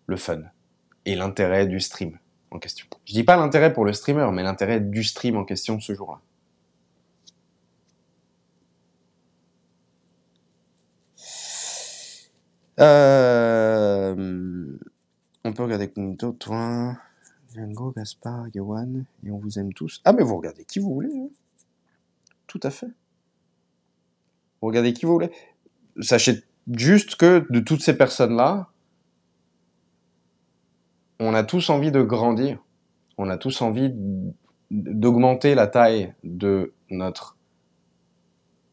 le fun et l'intérêt du stream en question. Je dis pas l'intérêt pour le streamer, mais l'intérêt du stream en question ce jour-là. On peut regarder Cognito, toi, Django, Gaspard, Yohan, et on vous aime tous. Ah, mais vous regardez qui vous voulez. Hein. Tout à fait. Vous regardez qui vous voulez. Sachez juste que de toutes ces personnes-là, on a tous envie de grandir. On a tous envie d'augmenter la taille de notre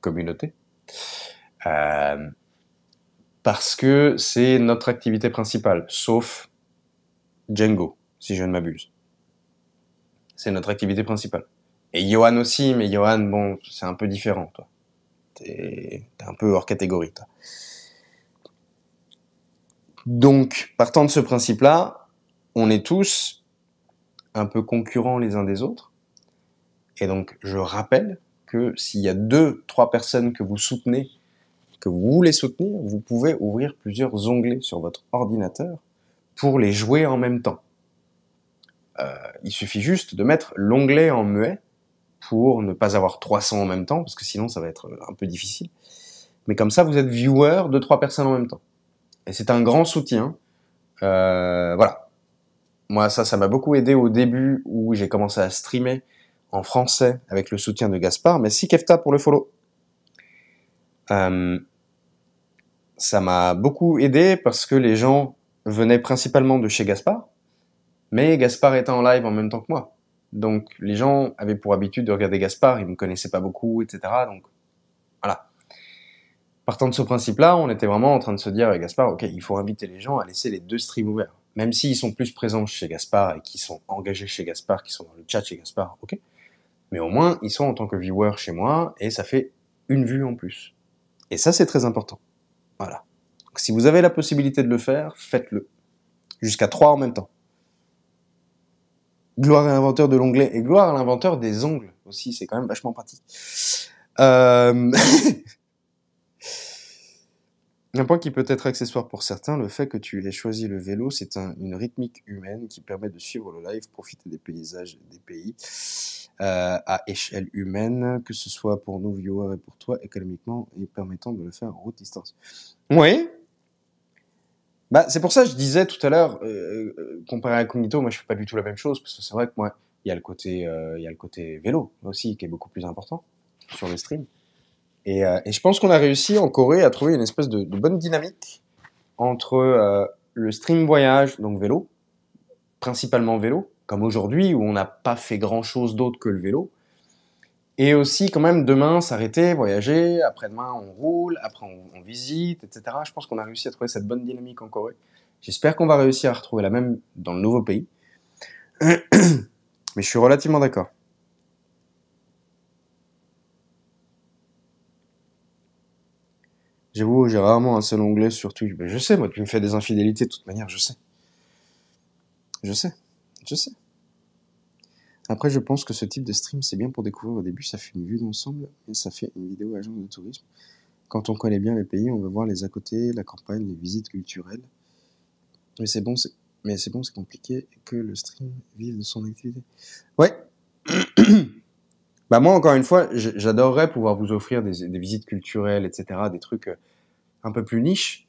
communauté. Parce que c'est notre activité principale, sauf Django, si je ne m'abuse. C'est notre activité principale. Et Johan aussi, mais Johan, bon, c'est un peu différent, toi. T'es un peu hors catégorie, toi. Donc, partant de ce principe-là, on est tous un peu concurrents les uns des autres. Et donc, je rappelle que s'il y a 2-3 personnes que vous soutenez, que vous voulez soutenir, vous pouvez ouvrir plusieurs onglets sur votre ordinateur pour les jouer en même temps. Il suffit juste de mettre l'onglet en muet pour ne pas avoir 300 en même temps, parce que sinon ça va être un peu difficile. Mais comme ça, vous êtes viewer de 3 personnes en même temps. Et c'est un grand soutien. Voilà. Moi, ça m'a beaucoup aidé au début où j'ai commencé à streamer en français avec le soutien de Gaspard. Merci Kefta pour le follow. Ça m'a beaucoup aidé parce que les gens venaient principalement de chez Gaspard, mais Gaspard était en live en même temps que moi. Donc les gens avaient pour habitude de regarder Gaspard, ils me connaissaient pas beaucoup, etc. Donc voilà. Partant de ce principe-là, on était vraiment en train de se dire avec Gaspard, ok, il faut inviter les gens à laisser les 2 streams ouverts. Même s'ils sont plus présents chez Gaspard et qui sont engagés chez Gaspard, qui sont dans le chat chez Gaspard, ok. Mais au moins, ils sont en tant que viewer chez moi et ça fait une vue en plus. Et ça, c'est très important. Voilà. Donc, si vous avez la possibilité de le faire, faites-le. Jusqu'à 3 en même temps. Gloire à l'inventeur de l'onglet et gloire à l'inventeur des ongles aussi, c'est quand même vachement pratique. Un point qui peut être accessoire pour certains, le fait que tu aies choisi le vélo, c'est une rythmique humaine qui permet de suivre le live, profiter des paysages des pays à échelle humaine, que ce soit pour nos viewers et pour toi économiquement et permettant de le faire en haute distance. Oui. Bah, c'est pour ça que je disais tout à l'heure, comparé à Cognito, moi je fais pas du tout la même chose, parce que c'est vrai que moi, il y a le côté vélo aussi qui est beaucoup plus important sur le stream. Et je pense qu'on a réussi en Corée à trouver une espèce de bonne dynamique entre le stream voyage, donc vélo, principalement vélo, comme aujourd'hui où on n'a pas fait grand chose d'autre que le vélo, et aussi quand même demain s'arrêter, voyager, après-demain on roule, après on visite, etc. Je pense qu'on a réussi à trouver cette bonne dynamique en Corée. J'espère qu'on va réussir à retrouver la même dans le nouveau pays. Mais je suis relativement d'accord. J'avoue, j'ai rarement un seul onglet sur Twitch. Ben, je sais, moi, tu me fais des infidélités de toute manière, je sais. Je sais. Après, je pense que ce type de stream, c'est bien pour découvrir au début, ça fait une vue d'ensemble, et ça fait une vidéo agence de tourisme. Quand on connaît bien les pays, on veut voir les à côté, la campagne, les visites culturelles. Mais c'est bon, c'est compliqué que le stream vive de son activité. Ouais. Bah moi, encore une fois, j'adorerais pouvoir vous offrir des visites culturelles, etc., des trucs un peu plus niches.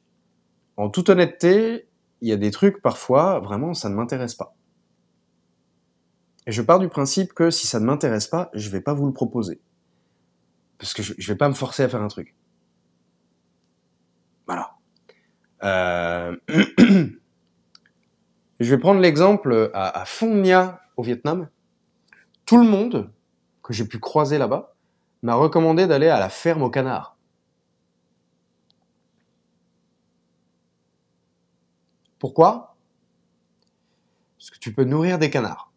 En toute honnêteté, il y a des trucs, parfois, vraiment, ça ne m'intéresse pas. Et je pars du principe que si ça ne m'intéresse pas, je vais pas vous le proposer. Parce que je vais pas me forcer à faire un truc. Voilà. Je vais prendre l'exemple à Phong Nha, au Vietnam. Tout le monde que j'ai pu croiser là-bas m'a recommandé d'aller à la ferme aux canards. Pourquoi ? Parce que tu peux nourrir des canards.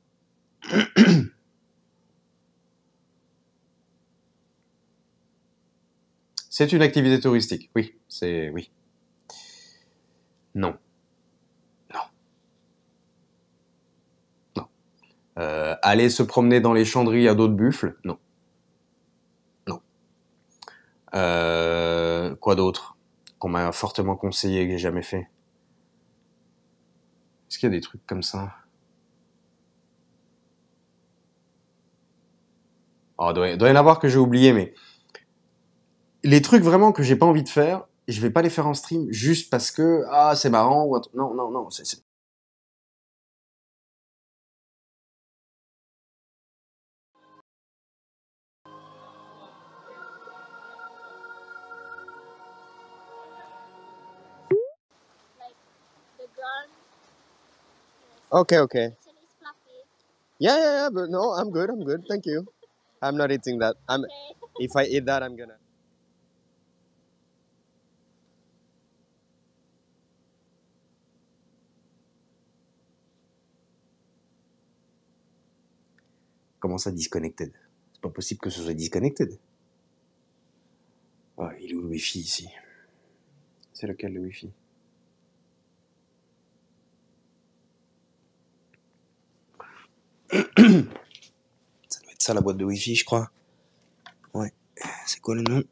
C'est une activité touristique, oui. Oui. Non. Aller se promener dans les chandries à dos de buffle, non. Quoi d'autre qu'on m'a fortement conseillé et que j'ai jamais fait? Est-ce qu'il y a des trucs comme ça? Oh, doit y en avoir que j'ai oublié, mais les trucs vraiment que j'ai pas envie de faire, je vais pas les faire en stream juste parce que ah c'est marrant ou non non non c'est okay okay yeah yeah yeah but no I'm good thank you I'm not eating that I'm if I eat that I'm gonna comment ça disconnected c'est pas possible que ce soit disconnected ah il est où le wifi ici c'est lequel le wifi ça doit être ça la boîte de wifi je crois ouais c'est quoi le nom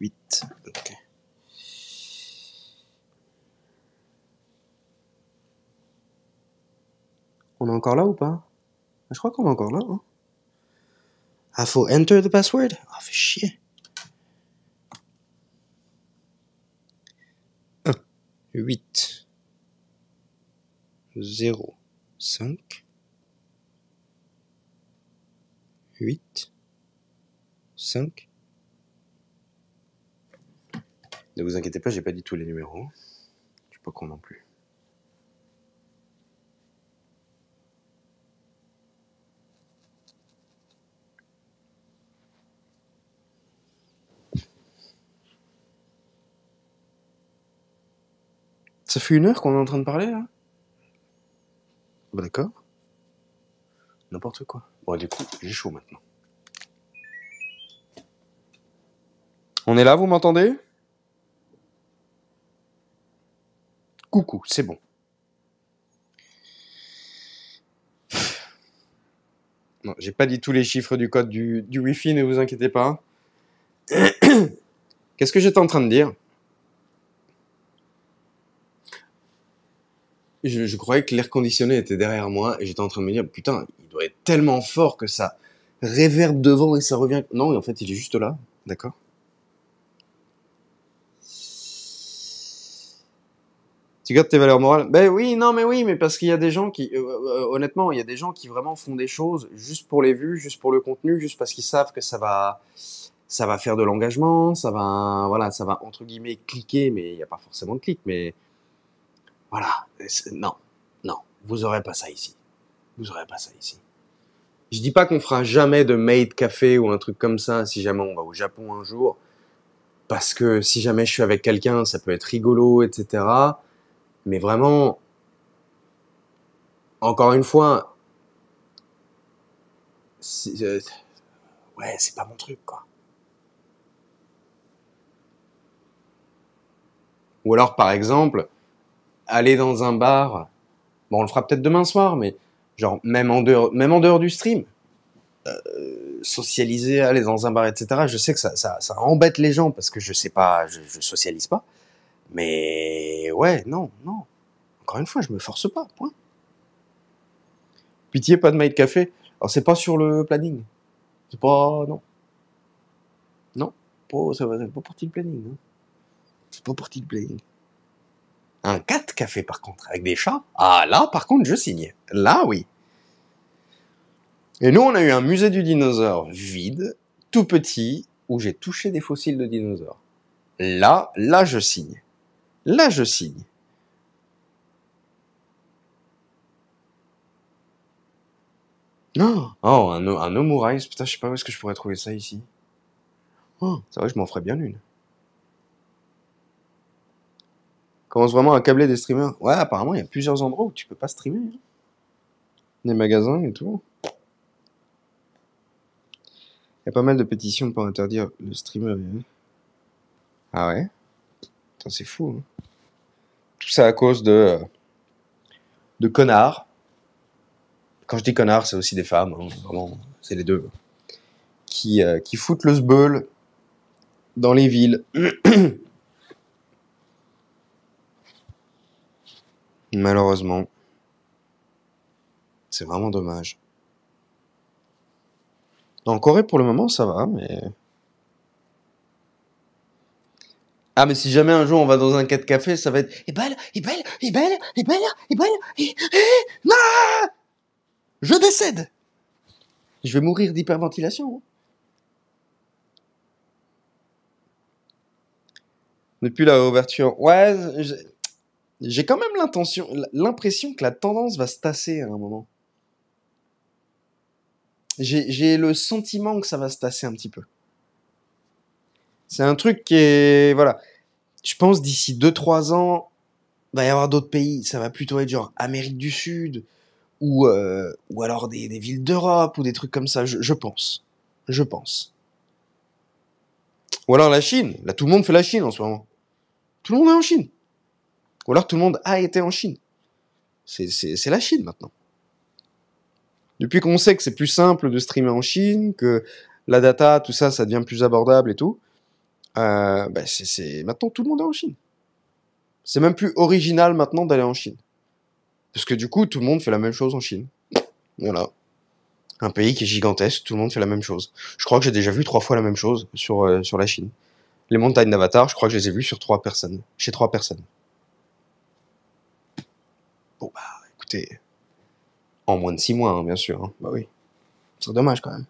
8 ok on est encore là ou pas je crois qu'on est encore là hein ah faut enter the password ah fait chier 8 0 5 8 5 ne vous inquiétez pas j'ai pas dit tous les numéros je suis pas con non plus ça fait 1 heure qu'on est en train de parler là bah d'accord n'importe quoi bon du coup j'ai chaud maintenant on est là vous m'entendez coucou c'est bon non j'ai pas dit tous les chiffres du code du wifi ne vous inquiétez pas qu'est-ce que j'étais en train de dire je croyais que l'air conditionné était derrière moi et j'étais en train de me dire putain il doit être tellement fort que ça réverbe devant et ça revient non en fait il est juste là d'accord tu gardes tes valeurs morales ben oui non mais oui mais parce qu'il y a des gens qui honnêtement il y a des gens qui vraiment font des choses juste pour les vues juste pour le contenu juste parce qu'ils savent que ça va faire de l'engagement ça va voilà ça va entre guillemets cliquer mais il y a pas forcément de clic mais voilà non non vous aurez pas ça ici vous aurez pas ça ici je dis pas qu'on fera jamais de maid café ou un truc comme ça si jamais on va au Japon un jour parce que si jamais je suis avec quelqu'un ça peut être rigolo etc mais vraiment encore une fois ouais c'est pas mon truc quoi ou alors par exemple aller dans un bar bon on le fera peut-être demain soir mais genre même en dehors du stream socialiser aller dans un bar etc je sais que ça embête les gens parce que je sais pas je socialise pas mais ouais non non encore une fois je me force pas point pitié pas de maid café alors c'est pas sur le planning c'est pas non non pas ça va c'est pas partie du planning hein. C'est pas partie du planning un 4 café par contre avec des chats ah là par contre je signe là oui et nous on a eu un musée du dinosaure vide tout petit où j'ai touché des fossiles de dinosaures là je signe là je signe oh un omurice putain je sais pas où est-ce que je pourrais trouver ça ici oh c'est vrai je m'en ferais bien une commence vraiment à câbler des streamers ouais apparemment il y a plusieurs endroits où tu peux pas streamer hein. Des magasins et tout il y a pas mal de pétitions pour interdire le streamer ah ouais putain, c'est fou hein. Tout ça à cause de connards quand je dis connards c'est aussi des femmes hein, vraiment c'est les deux qui foutent le sbeul dans les villes Malheureusement, c'est vraiment dommage. En Corée, pour le moment, ça va, mais... Ah, mais si jamais un jour on va dans un 4 café, ça va être... Et belle, et belle, et belle, et belle, et belle, non, je décède. Je vais mourir d'hyperventilation. Depuis la ouverture. Ouais, j'ai quand même l'impression que la tendance va se tasser à un moment. J'ai le sentiment que ça va se tasser un petit peu. C'est un truc qui est... Voilà. Je pense d'ici 2-3 ans, il va y avoir d'autres pays. Ça va plutôt être genre Amérique du Sud ou alors des villes d'Europe ou des trucs comme ça. Je pense. Je pense. Ou alors la Chine. Là, tout le monde fait la Chine en ce moment. Tout le monde est en Chine. Ou alors tout le monde a été en Chine. C'est la Chine maintenant. Depuis qu'on sait que c'est plus simple de streamer en Chine, que la data, tout ça, ça devient plus abordable et tout, maintenant tout le monde est en Chine. C'est même plus original maintenant d'aller en Chine. Parce que du coup, tout le monde fait la même chose en Chine. Voilà. Un pays qui est gigantesque, tout le monde fait la même chose. Je crois que j'ai déjà vu 3 fois la même chose sur la Chine. Les montagnes d'Avatar, je crois que je les ai vues sur 3 personnes. Chez 3 personnes. Bon bah, écoutez, en moins de 6 mois, hein, bien sûr. Hein. Bah oui. C'est dommage quand même.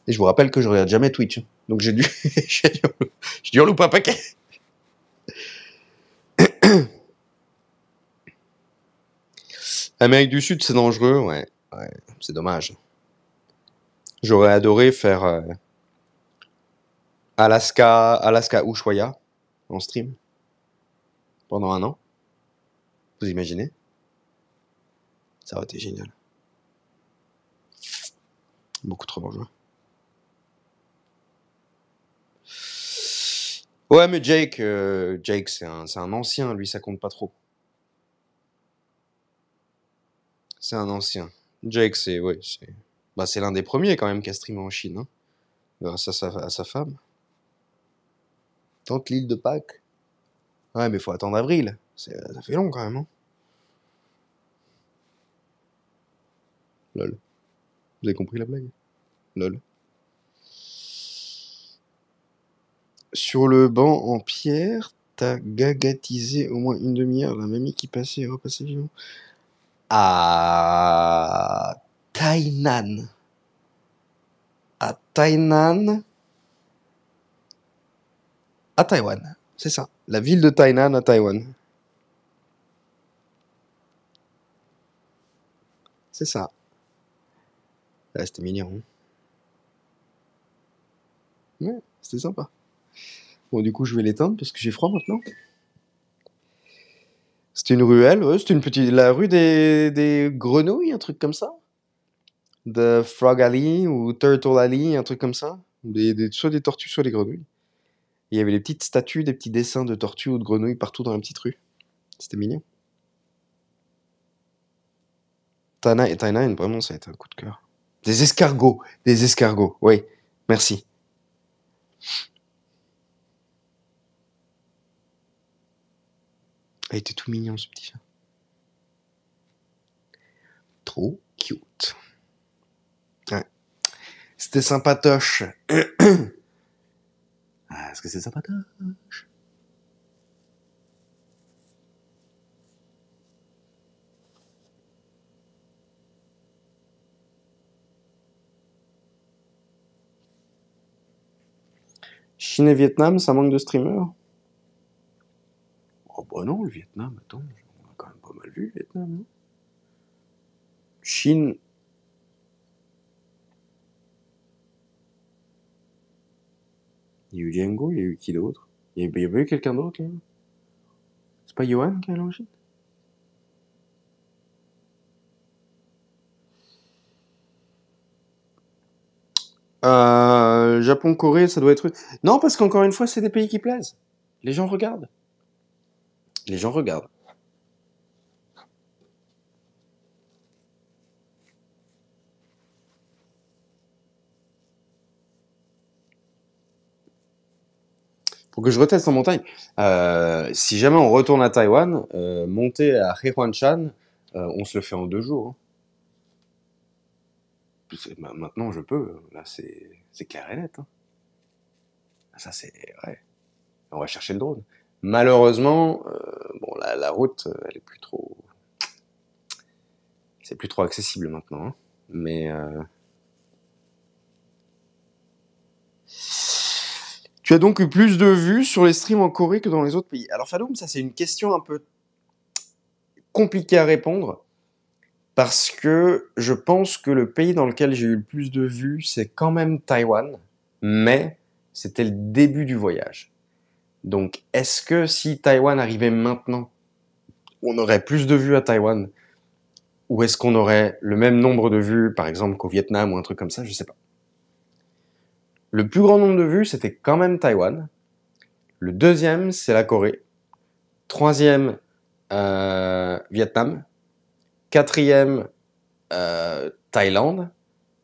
Et je vous rappelle que je regarde jamais Twitch. Hein. Donc j'ai dû, j'ai dû en louper un paquet. Amérique du Sud, c'est dangereux, ouais. Ouais, c'est dommage. J'aurais adoré faire Alaska Ushuaia en stream pendant un an. Vous imaginez? Ça aurait été génial. Beaucoup trop dangereux. Ouais, mais Jake, c'est un ancien, lui, ça compte pas trop. C'est un ancien. Jake, c'est l'un des premiers quand même qui a streamé en Chine, hein, grâce à sa femme. Tente l'île de Pâques. Ouais, mais faut attendre avril. Ça fait long quand même, hein. Lol. Vous avez compris la blague? Lol. Sur le banc en pierre, t'as gagatisé au moins une demi-heure la mamie qui passait et repassait vivant. À Tainan. À Tainan. À Taïwan. C'est ça. La ville de Tainan à Taïwan. C'est ça. Ouais, c'était mignon. Ouais, c'était sympa. Bon, du coup, je vais l'éteindre parce que j'ai froid maintenant. C'était une ruelle, ouais, c'était la rue des grenouilles, un truc comme ça. De Frog Alley ou Turtle Alley, un truc comme ça. Soit des tortues, soit des grenouilles. Il y avait les petites statues, des petits dessins de tortues ou de grenouilles partout dans la petite rue. C'était mignon. Tainan, vraiment, ça a été un coup de cœur. Des escargots, oui, merci. Ah, il était tout mignon, ce petit chat. Trop cute. Ouais. C'était sympatoche. Ah, est-ce que c'est sympatoche? Chine et Vietnam, ça manque de streamers? Oh bah non, le Vietnam, attends, on a quand même pas mal vu le Vietnam. Hein. Chine. Il y a eu Django, il y a eu qui d'autre? Il y avait eu quelqu'un d'autre là? C'est pas Johan qui est allé en Chine? Japon, Corée, ça doit être. Non, parce qu'encore une fois, c'est des pays qui plaisent. Les gens regardent. Les gens regardent. Pour que je reteste en montagne. Si jamais on retourne à Taïwan, monter à Hehuanshan, on se le fait en 2 jours, hein. Maintenant, je peux. Là, c'est clair et net, hein. Ça, c'est... Ouais. On va chercher le drone. Malheureusement, bon, la route, elle est plus trop... C'est plus trop accessible maintenant, hein. Mais... Tu as donc eu plus de vues sur les streams en Corée que dans les autres pays. Alors, Fadoum, ça, c'est une question un peu compliquée à répondre. Parce que je pense que le pays dans lequel j'ai eu le plus de vues, c'est quand même Taïwan. Mais c'était le début du voyage. Donc, est-ce que si Taïwan arrivait maintenant, on aurait plus de vues à Taïwan? Ou est-ce qu'on aurait le même nombre de vues, par exemple, qu'au Vietnam ou un truc comme ça? Je sais pas. Le plus grand nombre de vues, c'était quand même Taïwan. Le deuxième, c'est la Corée. Troisième, Vietnam. Quatrième, Thaïlande.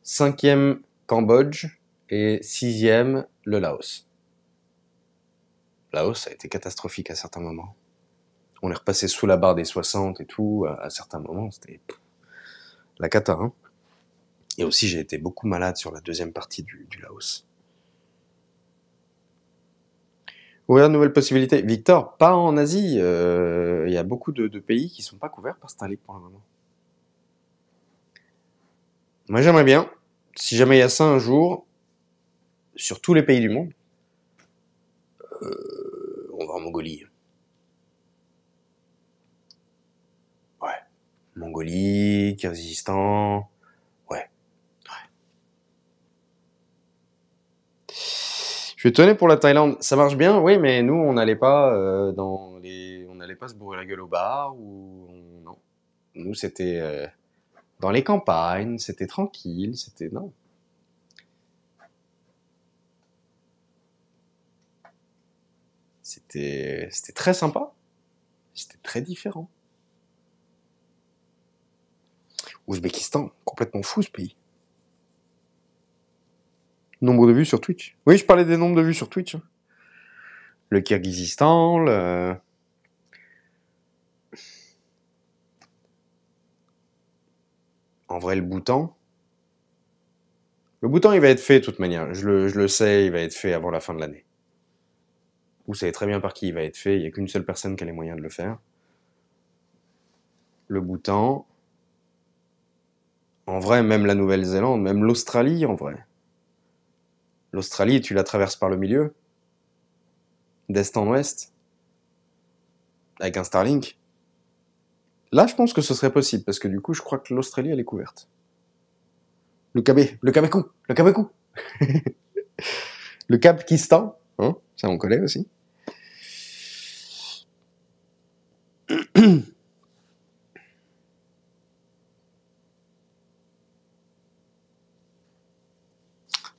Cinquième, Cambodge. Et sixième, le Laos. Laos, ça a été catastrophique à certains moments. On est repassé sous la barre des 60 et tout, à certains moments, c'était la cata, hein. Et aussi, j'ai été beaucoup malade sur la deuxième partie du Laos. Ouvrir de nouvelles possibilités. Victor, pas en Asie. Il y a beaucoup de pays qui sont pas couverts par Starlink pour le moment. Moi, j'aimerais bien, si jamais il y a ça un jour, sur tous les pays du monde, on va en Mongolie. Ouais. Mongolie, Kyrgyzstan. Ouais. Je suis étonné pour la Thaïlande. Ça marche bien, oui, mais nous, on n'allait pas on n'allait pas se bourrer la gueule au bar non. Nous, c'était dans les campagnes, c'était tranquille, c'était non. C'était très sympa. C'était très différent. Ouzbékistan, complètement fou ce pays. Nombre de vues sur Twitch. Oui, je parlais des nombres de vues sur Twitch. Le Kyrgyzstan, en vrai, le Bhoutan. Le Bhoutan, il va être fait de toute manière. Je le sais, il va être fait avant la fin de l'année. Vous savez très bien par qui il va être fait. Il n'y a qu'une seule personne qui a les moyens de le faire. Le Bhoutan. En vrai, même la Nouvelle-Zélande, même l'Australie, en vrai. L'Australie, tu la traverses par le milieu, d'est en ouest, avec un Starlink. Là, je pense que ce serait possible, parce que du coup, je crois que l'Australie, elle est couverte. Le Kabekou, le Kabekou. Le Kabkistan, hein, ça on connaît aussi.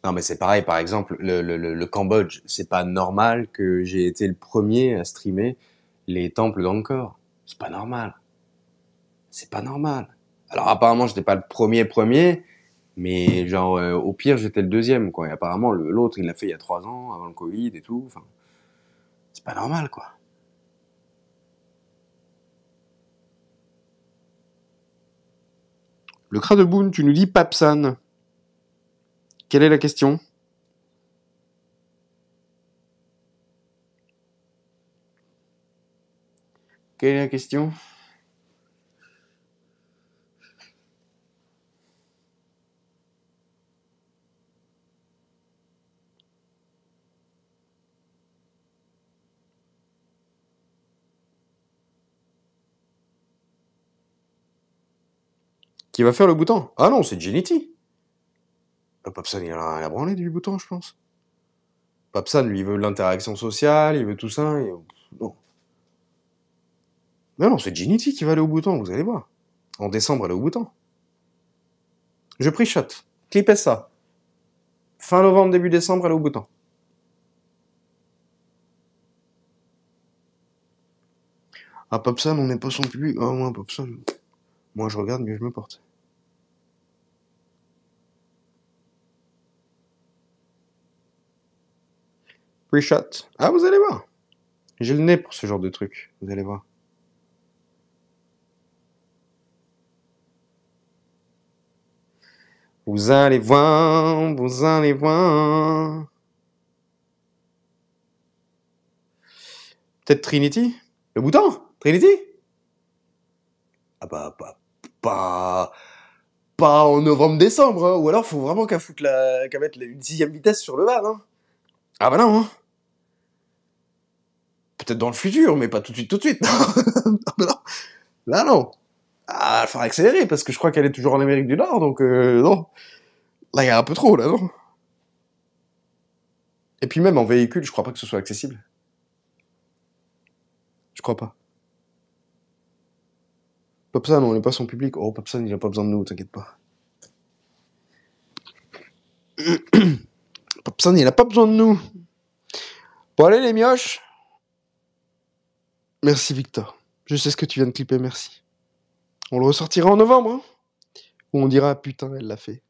Non, mais c'est pareil, par exemple, le Cambodge, c'est pas normal que j'ai été le premier à streamer les temples d'Angkor. C'est pas normal. C'est pas normal. Alors apparemment, j'étais pas le premier, mais genre au pire, j'étais le deuxième, quoi. Et apparemment, l'autre, il l'a fait il y a 3 ans, avant le Covid et tout. Enfin, c'est pas normal, quoi. Le Kra de Boone, tu nous dis Papsan. Quelle est la question? Quelle est la question? Qui va faire le bouton? Ah non, c'est Genity. Papsan, il a rien à branler du bouton, je pense. Papsan, lui, il veut l'interaction sociale, il veut tout ça. Non. Mais non, c'est Genity qui va aller au bouton, vous allez voir. En décembre, elle est au bouton. Je prie shot. Clipez ça. Fin novembre, début décembre, elle est au bouton. Ah, Papsan, on n'est pas son public. Ah, moi, Papsan. Moi, je regarde, mais je me porte. Free shot. Ah, vous allez voir. J'ai le nez pour ce genre de truc. Vous allez voir. Vous allez voir, vous allez voir. Peut-être Trinity? Le bouton? Trinity? Ah bah, pas en novembre-décembre, hein. Ou alors faut vraiment qu'elle mette une 6ème vitesse sur le van, hein. Ah bah non, hein. Peut-être dans le futur, mais pas tout de suite, tout de suite. Non, non. Là, non. Ah, il faudra accélérer, parce que je crois qu'elle est toujours en Amérique du Nord, donc non. Là, il y a un peu trop, là, non. Et puis même en véhicule, je crois pas que ce soit accessible. Je crois pas. Popsan, on n'est pas son public. Oh, Popsan, il a pas besoin de nous, t'inquiète pas. Popsan, il a pas besoin de nous. Bon, allez, les mioches. Merci, Victor. Je sais ce que tu viens de clipper, merci. On le ressortira en novembre, hein. Où on dira, putain, elle l'a fait.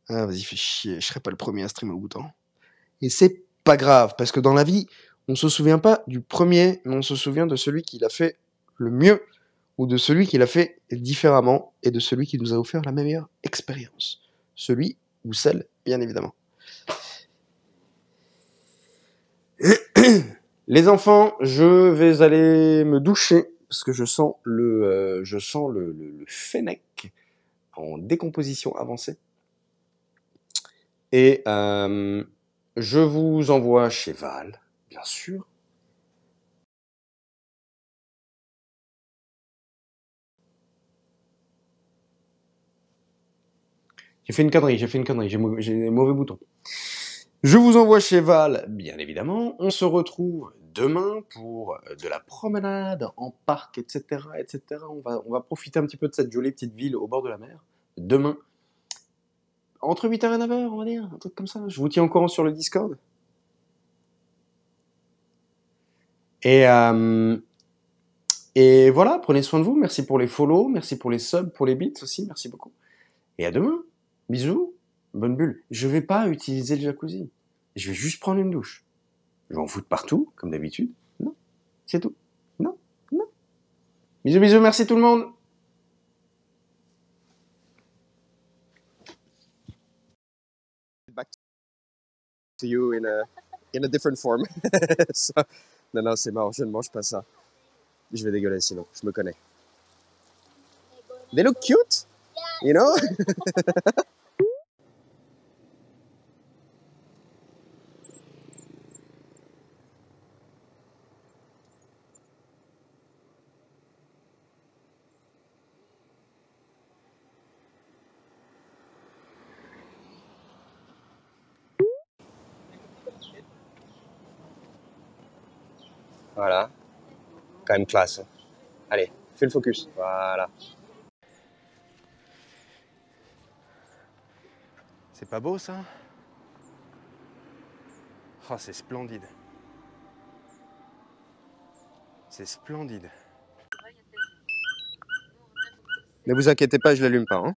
Ah, vas-y, fais chier, je serai pas le premier à streamer au bouton. Et c'est pas grave, parce que dans la vie, on se souvient pas du premier, mais on se souvient de celui qui l'a fait le mieux, ou de celui qui l'a fait différemment, et de celui qui nous a offert la meilleure expérience. Celui ou celle, bien évidemment. Les enfants, je vais aller me doucher, parce que je sens le fennec en décomposition avancée. Et je vous envoie chez Val, bien sûr. J'ai fait une connerie, j'ai des mauvais boutons. Je vous envoie chez Val, bien évidemment. On se retrouve demain pour de la promenade en parc, etc., etc. On va profiter un petit peu de cette jolie petite ville au bord de la mer. Demain, entre 8h et 9h, on va dire, un truc comme ça. Je vous tiens au courant sur le Discord. Et voilà, prenez soin de vous. Merci pour les follow, merci pour les subs, pour les bits aussi, merci beaucoup. Et à demain. Bisous, bonne bulle. Je vais pas utiliser le jacuzzi. Je vais juste prendre une douche. Je vais en foutre partout, comme d'habitude. Non, c'est tout. Non, non. Bisous, bisous, merci tout le monde. Back to you in a different form. Ça, non, c'est marrant, je ne mange pas ça. Je vais dégueuler sinon, je me connais. They look cute, you know? Voilà, quand même classe. Hein. Allez, fais le focus. Voilà. C'est pas beau ça? Oh, c'est splendide. C'est splendide. Ne vous inquiétez pas, je l'allume pas. Hein.